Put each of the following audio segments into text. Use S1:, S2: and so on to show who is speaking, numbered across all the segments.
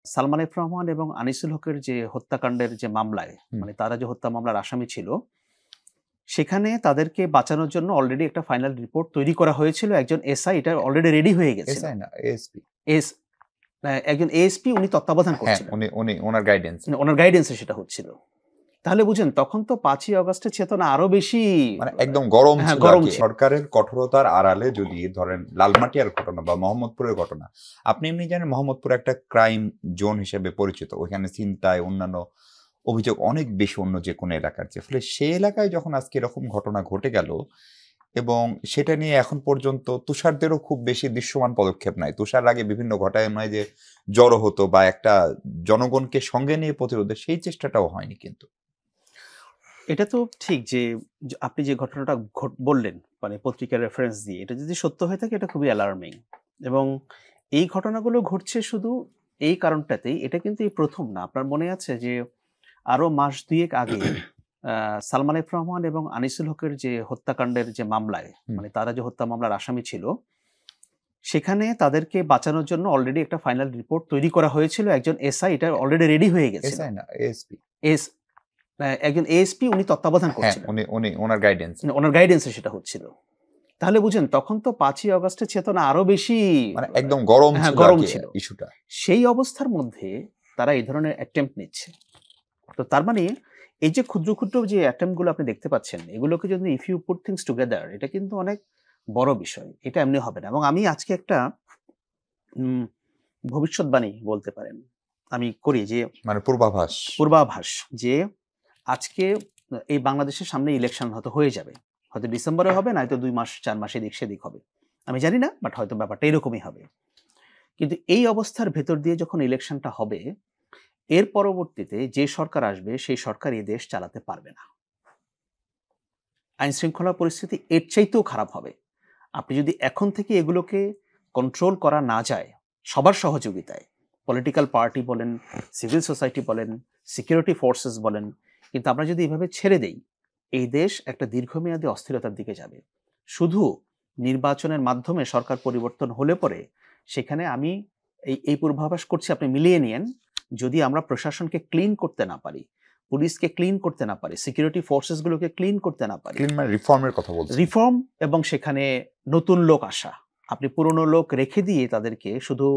S1: Salman F Rahman এবং আনিসুল হকের যে হত্যাকাণ্ডের যে মামলায় মানে তারা যে হত্যা মামলার আসামি ছিল, সেখানে তাদেরকে বাঁচানোর জন্য অলরেডি একটা ফাইনাল রিপোর্ট তৈরি করা হয়েছিল। একজন এসআই এটা অলরেডি রেডি হয়ে গেছে।
S2: এসআই না, এএসপি।
S1: একজন এএসপি উনি তত্ত্বাবধান
S2: হ্যাঁ,
S1: করছিলেন,
S2: উনি ওনার
S1: গাইডেন্সে সেটা হচ্ছিল। তাহলে বুঝেন তখন তো 5ই আগস্টের চেতনা আরো বেশি
S2: মানে একদম গরম ছিল।
S1: ছিল।
S2: সরকারের কঠোরতার আড়ালে যদি ধরেন লালমাটিয়ার ঘটনা বা মোহাম্মদপুরের ঘটনা, আপনি এমনি জানেন মোহাম্মদপুর একটা ক্রাইম জোন হিসেবে পরিচিত। ওইখানে ছিনতাই অন্যান্য অভিযোগ অনেক বেশি অন্য যে কোনো এলাকার চেয়ে। ফলে সেই এলাকায় যখন আজকে এরকম ঘটনা ঘটে গেল এবং সেটা নিয়ে এখন পর্যন্ত তুষারদেরও খুব বেশি দৃশ্যমান পদক্ষেপ নাই। তুষার আগে বিভিন্ন ঘটনায় যে জড়ো হতো বা একটা জনগণকে সঙ্গে নিয়ে প্রতিরোধের সেই চেষ্টাটাও হয়নি। কিন্তু
S1: এটা তো ঠিক যে আপনি যে ঘটনাটা বললেন মানে পত্রিকার রেফারেন্স দিয়ে, এটা যদি সত্য হয়ে থাকে এটা খুবই অ্যালার্মিং। এবং এই ঘটনাগুলো ঘটছে শুধু এই কারণটাতেই। এটা কিন্তু এই প্রথম না। আপনার মনে আছে যে আরো মাস দুয়েক আগে সালমান এফ রহমান এবং আনিসুল হকের যে হত্যাকাণ্ডের যে মামলায় মানে তারা যে হত্যা মামলার আসামি ছিল, সেখানে তাদেরকে বাঁচানোর জন্য অলরেডি একটা ফাইনাল রিপোর্ট তৈরি করা হয়েছিল। একজন এসআই এটা অলরেডি রেডি হয়ে গেছে।
S2: এসআই না, এএসপি।
S1: একজন এএসপি উনি তত্ত্বাবধান করছিলেন,
S2: উনি ওনার
S1: গাইডেন্সে সেটা হচ্ছিল। তাহলে বুঝেন তখন তো 5ই আগস্টের চেতনা আরো বেশি
S2: মানে একদম গরম
S1: ছিল
S2: ইস্যুটা।
S1: সেই অবস্থার মধ্যে তারা এই ধরনের অ্যাটেম্পট নিচ্ছে। তো তার মানে এই যে ক্ষুদ্র ক্ষুদ্র যে অ্যাটেম্পট গুলো আপনি দেখতে পাচ্ছেন, এগুলোকে যদি if you put things together, এটা কিন্তু অনেক বড় বিষয়। এটা এমনি হবে না। এবং আমি আজকে একটা ভবিষ্যৎবাণী বলতে পারেন আমি করি, যে মানে পূর্বাভাস যে আজকে এই বাংলাদেশের সামনে ইলেকশন হয়তো হয়ে যাবে, হয়তো ডিসেম্বরে হবে, নয়তো 2 মাস 4 মাস এদিক সেদিক হবে, আমি জানি না, বাট হয়তো ব্যাপারটা এরকমই হবে। কিন্তু এই অবস্থার ভেতর দিয়ে যখন ইলেকশনটা হবে, এর পরবর্তীতে যে সরকার আসবে সেই সরকার এই দেশ চালাতে পারবে না। আইন শৃঙ্খলা পরিস্থিতি এর চাইতেও খারাপ হবে। আপনি যদি এখন থেকে এগুলোকে কন্ট্রোল করা না যায় সবার সহযোগিতায়, পলিটিক্যাল পার্টি বলেন, সিভিল সোসাইটি বলেন, সিকিউরিটি ফোর্সেস বলেন, কিন্তু আমরা যদি এভাবে ছেড়ে দেই, এই দেশ একটা দীর্ঘমেয়াদী অস্থিরতার দিকে যাবে। শুধু নির্বাচনের মাধ্যমে সরকার পরিবর্তন হলে পরে সেখানে আমি এই পূর্বাভাস করছি, আপনি মিলিয়ে নিয়েন, যদি আমরা প্রশাসনকে ক্লিন করতে না পারি, পুলিশকে ক্লিন করতে না পারি, সিকিউরিটি ফোর্সেস গুলোকে ক্লিন করতে না পারি,
S2: রিফর্মের কথা বলছি,
S1: রিফর্ম এবং সেখানে নতুন লোক আসা, আপনি পুরনো লোক রেখে দিয়ে তাদেরকে শুধু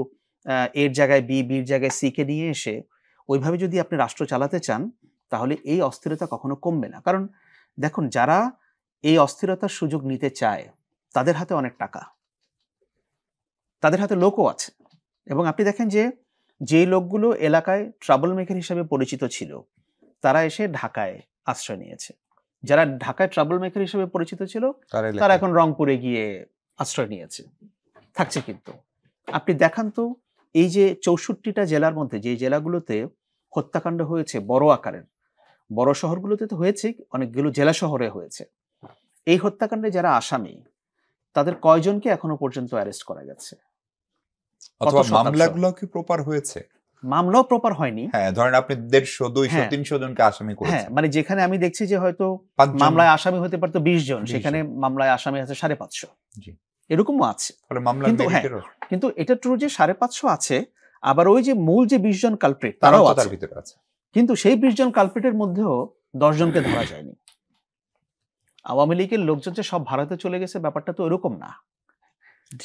S1: এর জায়গায় বি, বির জায়গায় সি কে নিয়ে এসে ওইভাবে যদি আপনি রাষ্ট্র চালাতে চান, তাহলে এই অস্থিরতা কখনো কমবে না। কারণ দেখুন, যারা এই অস্থিরতার সুযোগ নিতে চায় তাদের হাতে অনেক টাকা, তাদের হাতে লোকও আছে। এবং আপনি দেখেন যে লোকগুলো এলাকায় ট্রাবল মেকার হিসেবে পরিচিত ছিল, তারা এসে ঢাকায় আশ্রয় নিয়েছে। যারা ঢাকায় ট্রাবল মেকার হিসেবে পরিচিত ছিল তারা এখন রংপুরে গিয়ে আশ্রয় নিয়েছে, থাকছে। কিন্তু আপনি দেখান তো, এই যে 64টা জেলার মধ্যে যে জেলাগুলোতে হত্যাকাণ্ড হয়েছে বড় আকারের, বড় শহরগুলোতে তো হয়েছে, অনেকগুলো জেলা শহরে হয়েছে, এই হত্যাকাণ্ডে যারা আসামি তাদের কয়জনকে এখনো পর্যন্ত অ্যারেস্ট করা গেছে?
S2: অথবা মামলাগুলো কি প্রপার হয়েছে?
S1: মামলাও প্রপার হয়নি।
S2: হ্যাঁ, ধরেন আপনি 150, 200, 300 জনকে আসামি করেছেন।
S1: হ্যাঁ, মানে যেখানে আমি দেখছি যে হয়তো মামলায় আসামি হতে পারতো 20 জন, সেখানে মামলায় আসামি আছে 550।
S2: জি,
S1: এরকমও আছে। কিন্তু এটা ট্রু যে 550 আছে, আবার ওই যে মূল যে 20 জন কালপ্রিট তারাও আছে, কিন্তু সেই 20 জন কালপ্রিটের মধ্যেও 10 জনকে ধরা যায়নি। আওয়ামী লীগের লোকজন যে সব ভারতে চলে গেছে, ব্যাপারটা তো এরকম না।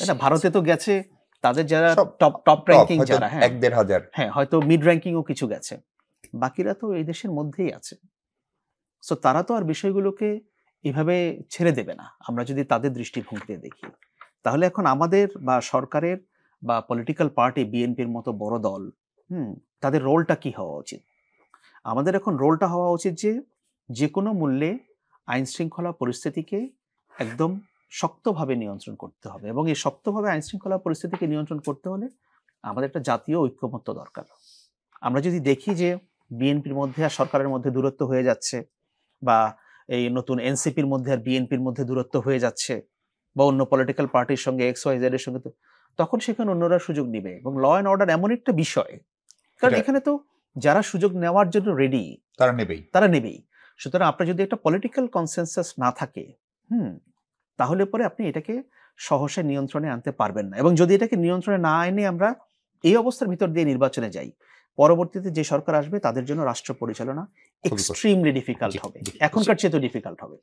S1: এটা ভারতে তো গেছে তাদের যারা টপ র্যাঙ্কিং যারা, হ্যাঁ
S2: 1-1,500,
S1: হ্যাঁ হয়তো মিড র্যাঙ্কিংও কিছু গেছে, বাকিরা তো এই দেশের মধ্যেই আছে। সো তারা তো আর বিষয়গুলোকে এভাবে ছেড়ে দেবে না। আমরা যদি তাদের দৃষ্টিভঙ্গিতে দেখি, তাহলে এখন আমাদের বা সরকারের বা পলিটিক্যাল পার্টি বিএনপির মতো বড় দল, তাদের রোলটা কি হওয়া উচিত? আমাদের এখন রোলটা হওয়া উচিত যে কোনো মূল্যে আইন শৃঙ্খলা পরিস্থিতিকে একদম শক্তভাবে নিয়ন্ত্রণ করতে হবে। এবং এই শক্তভাবে আইন শৃঙ্খলা পরিস্থিতিকে নিয়ন্ত্রণ করতে হলে আমাদের একটা জাতীয় ঐক্যমত্য দরকার। আমরা যদি দেখি যে বিএনপির মধ্যে আর সরকারের মধ্যে দূরত্ব হয়ে যাচ্ছে, বা এই নতুন এনসিপির মধ্যে আর বিএনপির মধ্যে দূরত্ব হয়ে যাচ্ছে, বা অন্য পলিটিক্যাল পার্টির সঙ্গে XYZ এর সঙ্গে, তখন সেখানে অন্যরা সুযোগ নিবে। এবং ল অ্যান্ড অর্ডার এমন একটা বিষয়, কারণ এখানে তো যারা সুযোগ নেওয়ার জন্য রেডি তারা নেবেই। সুতরাং আপনার যদি একটা পলিটিক্যাল কনসেনসাস না থাকে, তাহলে পরে আপনি এটাকে সহসা নিয়ন্ত্রণে আনতে পারবেন না। এবং যদি এটাকে নিয়ন্ত্রণে না এনে আমরা এই অবস্থার ভিতর দিয়ে নির্বাচনে যাই, পরবর্তীতে যে সরকার আসবে তাদের জন্য রাষ্ট্র পরিচালনা
S2: কষ্ট।
S1: এক্সট্রিমলি ডিফিকাল্ট
S2: জি,
S1: হবে,
S2: জি।
S1: এখনকার চেয়ে তো ডিফিকাল্ট হবে।